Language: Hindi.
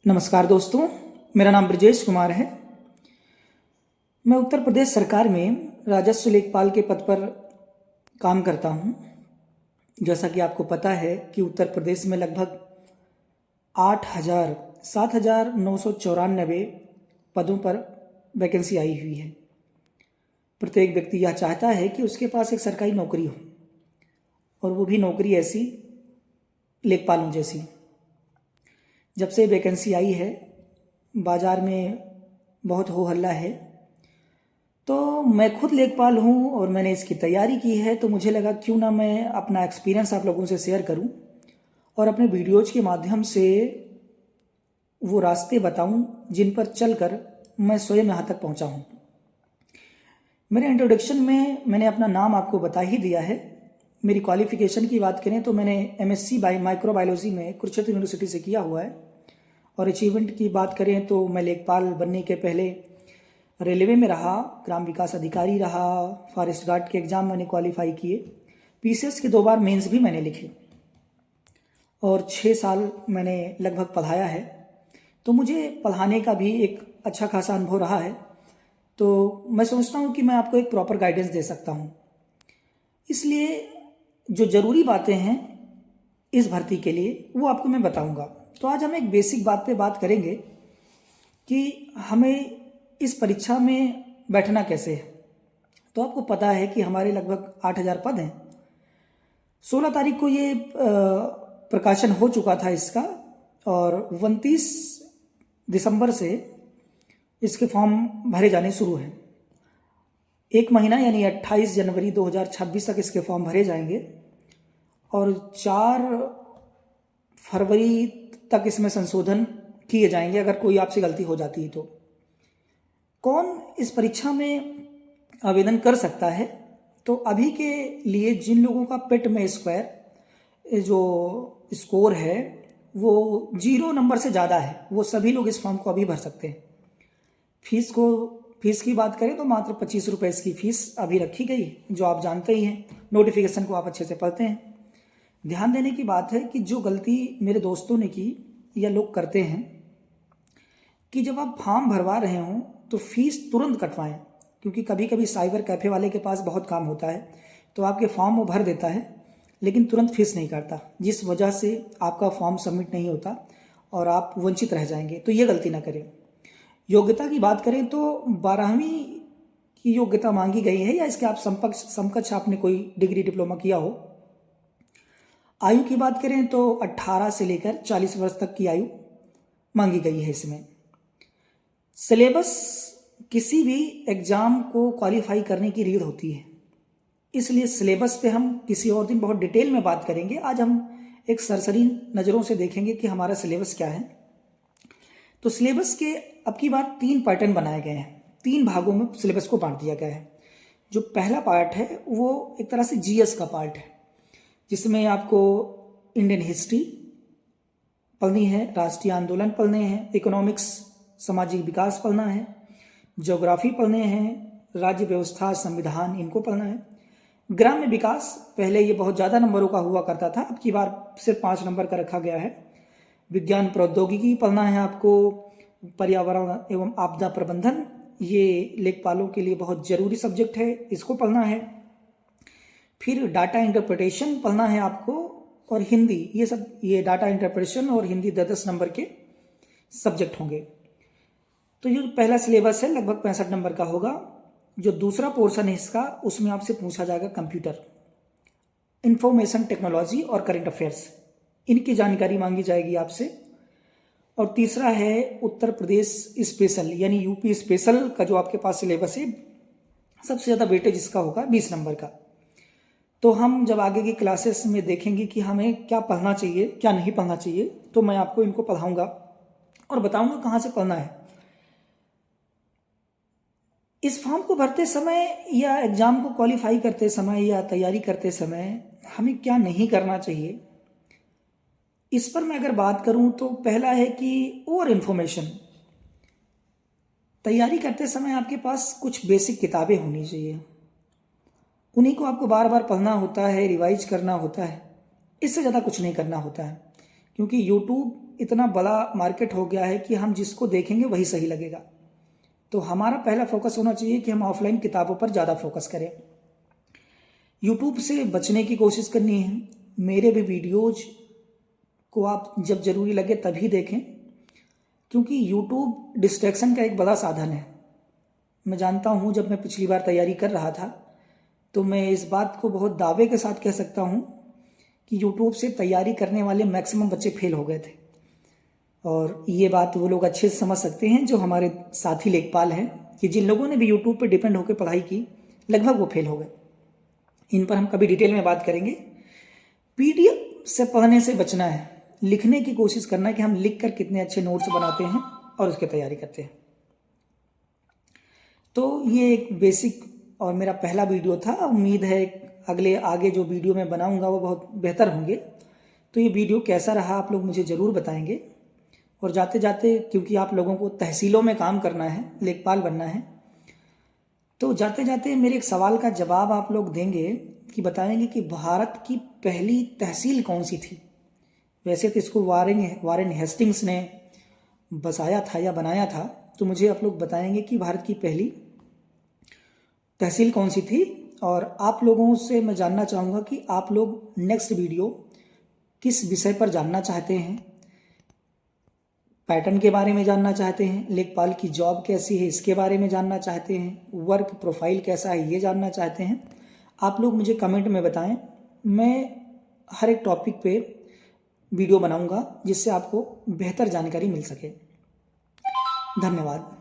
नमस्कार दोस्तों, मेरा नाम ब्रजेश कुमार है। मैं उत्तर प्रदेश सरकार में राजस्व लेखपाल के पद पर काम करता हूँ। जैसा कि आपको पता है कि उत्तर प्रदेश में लगभग 7,994 पदों पर वैकेंसी आई हुई है। प्रत्येक व्यक्ति यह चाहता है कि उसके पास एक सरकारी नौकरी हो, और वो भी नौकरी ऐसी लेखपालों जैसी। जब से वैकेंसी आई है, बाज़ार में बहुत हो हल्ला है। तो मैं खुद लेखपाल हूँ और मैंने इसकी तैयारी की है, तो मुझे लगा क्यों ना मैं अपना एक्सपीरियंस आप लोगों से शेयर करूँ और अपने वीडियोज के माध्यम से वो रास्ते बताऊँ जिन पर चलकर मैं स्वयं यहाँ तक पहुँचा हूँ। मेरे इंट्रोडक्शन में मैंने अपना नाम आपको बता ही दिया है। मेरी क्वालिफ़िकेशन की बात करें तो मैंने MSc माइक्रोबायोलॉजी में कुरुक्षेत्र यूनिवर्सिटी से किया हुआ है। और अचीवमेंट की बात करें तो मैं लेखपाल बनने के पहले रेलवे में रहा, ग्राम विकास अधिकारी रहा, फॉरेस्ट गार्ड के एग्ज़ाम मैंने क्वालिफाई किए, PCS के 2 बार मेंस भी मैंने लिखे, और 6 साल मैंने लगभग पढ़ाया है। तो मुझे पढ़ाने का भी एक अच्छा खासा अनुभव रहा है। तो मैं सोचता हूँ कि मैं आपको एक प्रॉपर गाइडेंस दे सकता हूँ। इसलिए जो ज़रूरी बातें हैं इस भर्ती के लिए वो आपको मैं बताऊँगा। तो आज हम एक बेसिक बात पे बात करेंगे कि हमें इस परीक्षा में बैठना कैसे है। तो आपको पता है कि हमारे लगभग 8,000 पद हैं। 16 तारीख को ये प्रकाशन हो चुका था इसका, और 29 दिसंबर से इसके फॉर्म भरे जाने शुरू हैं। 1 महीना यानी 28 जनवरी 2026 तक इसके फॉर्म भरे जाएंगे, और 4 फरवरी तक इसमें संशोधन किए जाएंगे अगर कोई आपसे गलती हो जाती है तो। कौन इस परीक्षा में आवेदन कर सकता है? तो अभी के लिए जिन लोगों का पेट में स्क्वायर जो स्कोर है वो 0 नंबर से ज़्यादा है, वो सभी लोग इस फॉर्म को अभी भर सकते हैं। फीस की बात करें तो मात्र 25 रुपये इसकी फ़ीस अभी रखी गई, जो आप जानते ही हैं। नोटिफिकेशन को आप अच्छे से पढ़ते हैं। ध्यान देने की बात है कि जो गलती मेरे दोस्तों ने की या लोग करते हैं कि जब आप फॉर्म भरवा रहे हों तो फीस तुरंत कटवाएं, क्योंकि कभी कभी साइबर कैफ़े वाले के पास बहुत काम होता है, तो आपके फॉर्म वो भर देता है लेकिन तुरंत फीस नहीं काटता, जिस वजह से आपका फॉर्म सबमिट नहीं होता और आप वंचित रह जाएंगे। तो ये गलती ना करें। योग्यता की बात करें तो 12वीं की योग्यता मांगी गई है, या इसके आप समकक्ष आपने कोई डिग्री डिप्लोमा किया हो। आयु की बात करें तो 18 से लेकर 40 वर्ष तक की आयु मांगी गई है इसमें। सिलेबस किसी भी एग्ज़ाम को क्वालिफाई करने की रीढ़ होती है, इसलिए सिलेबस पे हम किसी और दिन बहुत डिटेल में बात करेंगे। आज हम एक सरसरी नज़रों से देखेंगे कि हमारा सिलेबस क्या है। तो सिलेबस के अब की बार 3 पैटर्न बनाए गए हैं, 3 भागों में सिलेबस को बांट दिया गया है। जो पहला पार्ट है वो एक तरह से GS का पार्ट है, जिसमें आपको इंडियन हिस्ट्री पढ़नी है, राष्ट्रीय आंदोलन पढ़ने हैं, इकोनॉमिक्स सामाजिक विकास पढ़ना है, ज्योग्राफी पढ़ने हैं, राज्य व्यवस्था संविधान इनको पढ़ना है। ग्राम्य विकास पहले ये बहुत ज़्यादा नंबरों का हुआ करता था, अब की बार सिर्फ 5 नंबर का रखा गया है। विज्ञान प्रौद्योगिकी पढ़ना है आपको। पर्यावरण एवं आपदा प्रबंधन, ये लेखपालों के लिए बहुत ज़रूरी सब्जेक्ट है, इसको पढ़ना है। फिर डाटा इंटरप्रिटेशन पढ़ना है आपको, और हिंदी, ये डाटा इंटरप्रिटेशन और हिंदी 10 नंबर के सब्जेक्ट होंगे। तो ये पहला सिलेबस है, लगभग 65 नंबर का होगा। जो दूसरा पोर्शन है इसका, उसमें आपसे पूछा जाएगा कंप्यूटर, इंफॉर्मेशन टेक्नोलॉजी और करंट अफेयर्स, इनकी जानकारी मांगी जाएगी आपसे। और तीसरा है उत्तर प्रदेश स्पेशल यानी यूपी स्पेशल का जो आपके पास सिलेबस है, सबसे ज़्यादा वेटेज इसका होगा 20 नंबर का। तो हम जब आगे की क्लासेस में देखेंगे कि हमें क्या पढ़ना चाहिए क्या नहीं पढ़ना चाहिए, तो मैं आपको इनको पढ़ाऊँगा और बताऊँगा कहाँ से पढ़ना है। इस फॉर्म को भरते समय या एग्ज़ाम को क्वालिफाई करते समय या तैयारी करते समय हमें क्या नहीं करना चाहिए, इस पर मैं अगर बात करूं तो पहला है कि ओवर इन्फॉर्मेशन। तैयारी करते समय आपके पास कुछ बेसिक किताबें होनी चाहिए, उन्हीं को आपको बार बार पढ़ना होता है, रिवाइज करना होता है, इससे ज़्यादा कुछ नहीं करना होता है। क्योंकि यूट्यूब इतना बड़ा मार्केट हो गया है कि हम जिसको देखेंगे वही सही लगेगा। तो हमारा पहला फोकस होना चाहिए कि हम ऑफलाइन किताबों पर ज़्यादा फोकस करें। यूट्यूब से बचने की कोशिश करनी है। मेरे भी वीडियोज को आप जब ज़रूरी लगे तभी देखें, क्योंकि यूट्यूब डिस्ट्रैक्शन का एक बड़ा साधन है। मैं जानता हूँ, जब मैं पिछली बार तैयारी कर रहा था तो मैं इस बात को बहुत दावे के साथ कह सकता हूँ कि यूट्यूब से तैयारी करने वाले मैक्सिमम बच्चे फेल हो गए थे। और ये बात वो लोग अच्छे से समझ सकते हैं जो हमारे साथी लेखपाल हैं, कि जिन लोगों ने भी यूट्यूब पर डिपेंड होकर पढ़ाई की, लगभग वो फेल हो गए। इन पर हम कभी डिटेल में बात करेंगे। पीडीएफ से पढ़ने से बचना है, लिखने की कोशिश करना है कि हम लिख कर कितने अच्छे नोट्स बनाते हैं और उसकी तैयारी करते हैं। तो ये एक बेसिक और मेरा पहला वीडियो था। उम्मीद है आगे जो वीडियो मैं बनाऊंगा वो बहुत बेहतर होंगे। तो ये वीडियो कैसा रहा आप लोग मुझे ज़रूर बताएंगे। और जाते जाते, क्योंकि आप लोगों को तहसीलों में काम करना है, लेखपाल बनना है, तो जाते जाते मेरे एक सवाल का जवाब आप लोग देंगे कि बताएंगे कि भारत की पहली तहसील कौन सी थी। वैसे तो इसको वारेन हेस्टिंग्स ने बसाया था या बनाया था, तो मुझे आप लोग बताएंगे कि भारत की पहली तहसील कौन सी थी। और आप लोगों से मैं जानना चाहूँगा कि आप लोग नेक्स्ट वीडियो किस विषय पर जानना चाहते हैं। पैटर्न के बारे में जानना चाहते हैं, लेखपाल की जॉब कैसी है इसके बारे में जानना चाहते हैं, वर्क प्रोफाइल कैसा है ये जानना चाहते हैं, आप लोग मुझे कमेंट में बताएं। मैं हर एक टॉपिक पे वीडियो बनाऊंगा जिससे आपको बेहतर जानकारी मिल सके। धन्यवाद।